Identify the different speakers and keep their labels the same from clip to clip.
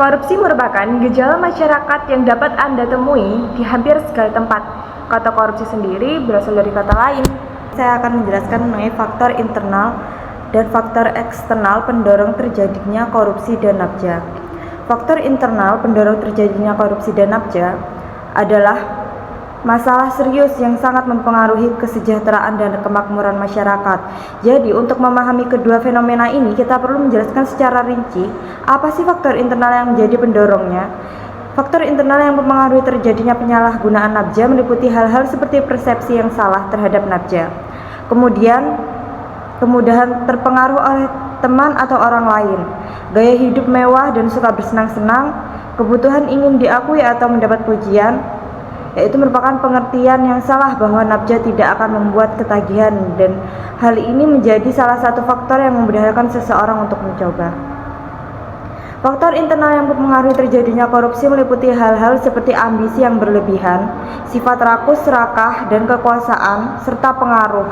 Speaker 1: Korupsi merupakan gejala masyarakat yang dapat Anda temui di hampir segala tempat. Kata korupsi sendiri berasal dari kata lain. Saya akan menjelaskan mengenai faktor internal dan faktor eksternal pendorong terjadinya korupsi dan nabja. Faktor internal pendorong terjadinya korupsi dan nabja adalah masalah serius yang sangat mempengaruhi kesejahteraan dan kemakmuran masyarakat. Jadi, untuk memahami kedua fenomena ini, kita perlu menjelaskan secara rinci apa sih faktor internal yang menjadi pendorongnya. Faktor internal yang mempengaruhi terjadinya penyalahgunaan nabja meliputi hal-hal seperti persepsi yang salah terhadap nabja, kemudian kemudahan terpengaruh oleh teman atau orang lain, gaya hidup mewah dan suka bersenang-senang, kebutuhan ingin diakui atau mendapat pujian, yaitu merupakan pengertian yang salah bahwa nabja tidak akan membuat ketagihan, dan hal ini menjadi salah satu faktor yang memudahkan seseorang untuk mencoba. Faktor internal yang mempengaruhi terjadinya korupsi meliputi hal-hal seperti ambisi yang berlebihan, sifat rakus, serakah, dan kekuasaan, serta pengaruh,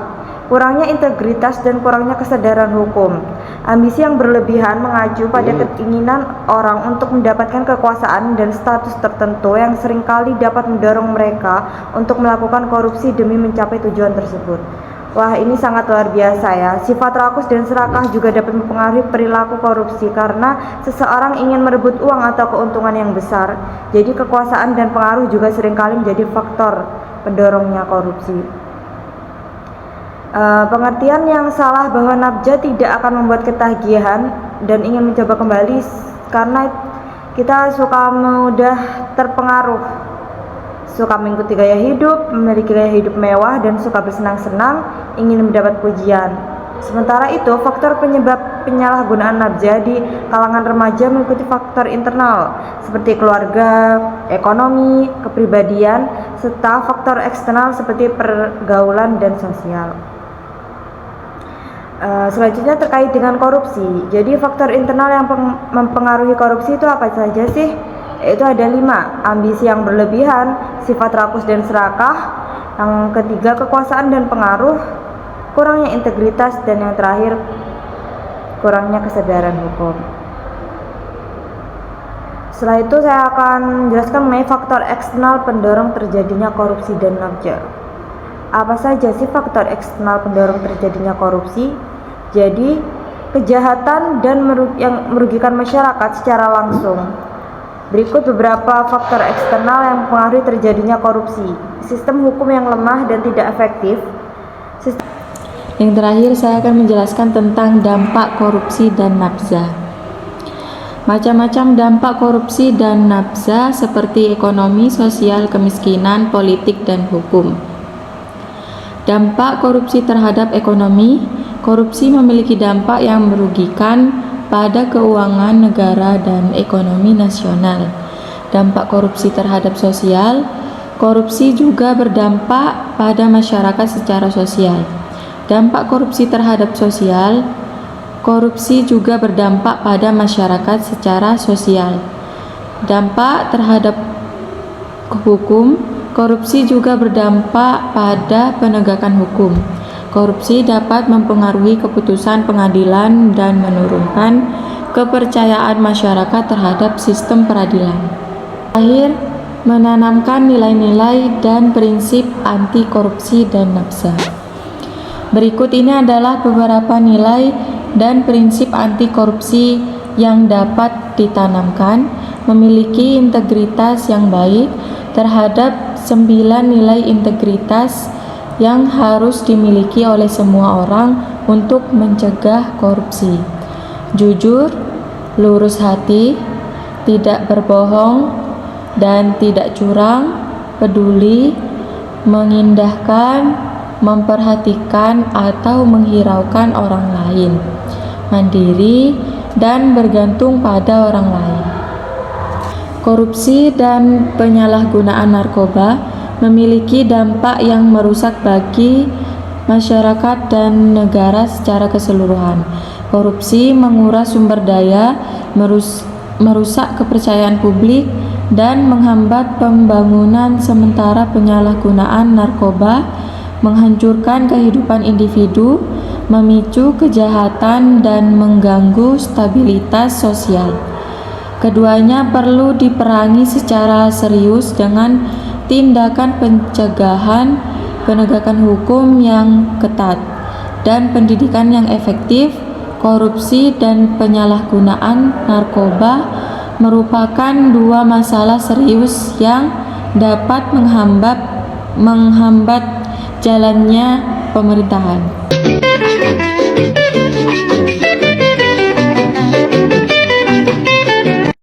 Speaker 1: kurangnya integritas dan kurangnya kesadaran hukum. Ambisi yang berlebihan mengacu pada keinginan orang untuk mendapatkan kekuasaan dan status tertentu yang seringkali dapat mendorong mereka untuk melakukan korupsi demi mencapai tujuan tersebut. Wah, ini sangat luar biasa ya. Sifat rakus dan serakah juga dapat mempengaruhi perilaku korupsi karena seseorang ingin merebut uang atau keuntungan yang besar. Jadi kekuasaan dan pengaruh juga seringkali menjadi faktor pendorongnya korupsi. Pengertian yang salah bahwa nabja tidak akan membuat ketagihan dan ingin mencoba kembali karena kita suka mudah terpengaruh, suka mengikuti gaya hidup, memiliki gaya hidup mewah, dan suka bersenang-senang, ingin mendapat pujian. Sementara itu, faktor penyebab penyalahgunaan nabja di kalangan remaja mengikuti faktor internal seperti keluarga, ekonomi, kepribadian, serta faktor eksternal seperti pergaulan dan sosial. Selanjutnya terkait dengan korupsi. Jadi faktor internal yang mempengaruhi korupsi itu apa saja sih? Yaitu ada 5. Ambisi yang berlebihan, sifat rakus dan serakah, yang ketiga kekuasaan dan pengaruh, kurangnya integritas, dan yang terakhir kurangnya kesadaran hukum. Setelah itu saya akan menjelaskan mengenai faktor eksternal pendorong terjadinya korupsi dan nabja. Apa saja sih faktor eksternal pendorong terjadinya korupsi? Jadi, kejahatan dan yang merugikan masyarakat secara langsung. Berikut beberapa faktor eksternal yang mempengaruhi terjadinya korupsi. Sistem hukum yang lemah dan tidak efektif.
Speaker 2: Yang terakhir, saya akan menjelaskan tentang dampak korupsi dan nabza. Macam-macam dampak korupsi dan nabza seperti ekonomi, sosial, kemiskinan, politik, dan hukum. Dampak korupsi terhadap ekonomi. Korupsi memiliki dampak yang merugikan pada keuangan negara dan ekonomi nasional. Dampak korupsi terhadap sosial. Korupsi juga berdampak pada masyarakat secara sosial. Dampak korupsi terhadap sosial. Korupsi juga berdampak pada masyarakat secara sosial. Dampak terhadap hukum. Korupsi juga berdampak pada penegakan hukum. Korupsi dapat mempengaruhi keputusan pengadilan dan menurunkan kepercayaan masyarakat terhadap sistem peradilan. Terakhir, menanamkan nilai-nilai dan prinsip anti korupsi dan nabza. Berikut ini adalah beberapa nilai dan prinsip anti korupsi yang dapat ditanamkan. Memiliki integritas yang baik. Terhadap 9 nilai integritas yang harus dimiliki oleh semua orang untuk mencegah korupsi. Jujur, lurus hati, tidak berbohong dan tidak curang, peduli, mengindahkan, memperhatikan atau menghiraukan orang lain, mandiri dan bergantung pada orang lain. Korupsi dan penyalahgunaan narkoba memiliki dampak yang merusak bagi masyarakat dan negara secara keseluruhan. Korupsi menguras sumber daya, merusak kepercayaan publik, dan menghambat pembangunan, sementara penyalahgunaan narkoba menghancurkan kehidupan individu, memicu kejahatan, dan mengganggu stabilitas sosial. Keduanya perlu diperangi secara serius dengan tindakan pencegahan, penegakan hukum yang ketat, dan pendidikan yang efektif. Korupsi dan penyalahgunaan narkoba merupakan dua masalah serius yang dapat menghambat jalannya pemerintahan.